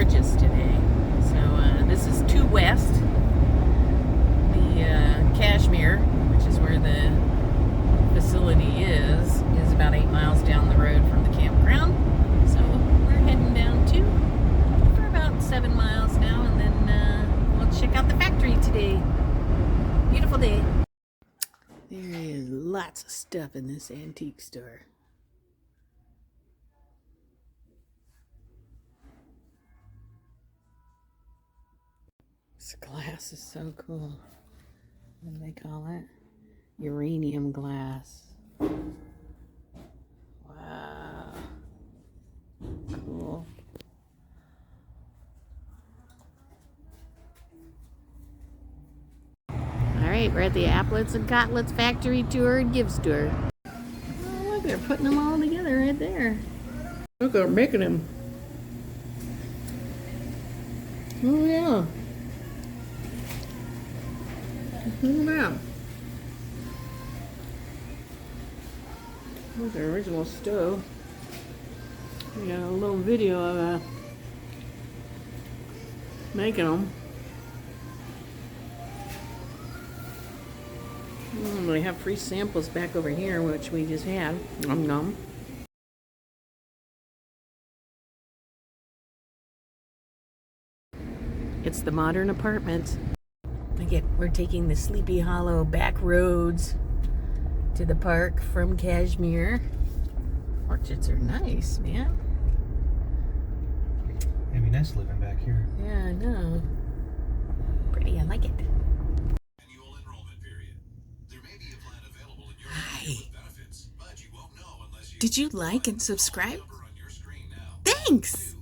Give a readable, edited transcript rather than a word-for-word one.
gorgeous today. So this is 2 West, the Cashmere, which is where the facility is about 8 miles down the road from the campground. So we're heading down for about 7 miles now, and then we'll check out the factory today. Beautiful day. There is lots of stuff in this antique store. This glass is so cool. What do they call it? Uranium glass. Wow. Cool. Alright, we're at the Aplets and Cotlets factory tour and gift store. Oh, look, they're putting them all together right there. Look, they're making them. Oh, yeah. Look at that. Here's the original stove. We got a little video of making them. We have free samples back over here, which we just had. Nom nom. It's the modern apartment. We're taking the Sleepy Hollow back roads to the park from Cashmere. Orchards are nice, man. It'd be nice living back here. Yeah, I know. Pretty, I like it. Annual enrollment period. There may be a plan available in your Hi. area with benefits, but you won't know unless you Did you like and subscribe? number on your screen now. Thanks!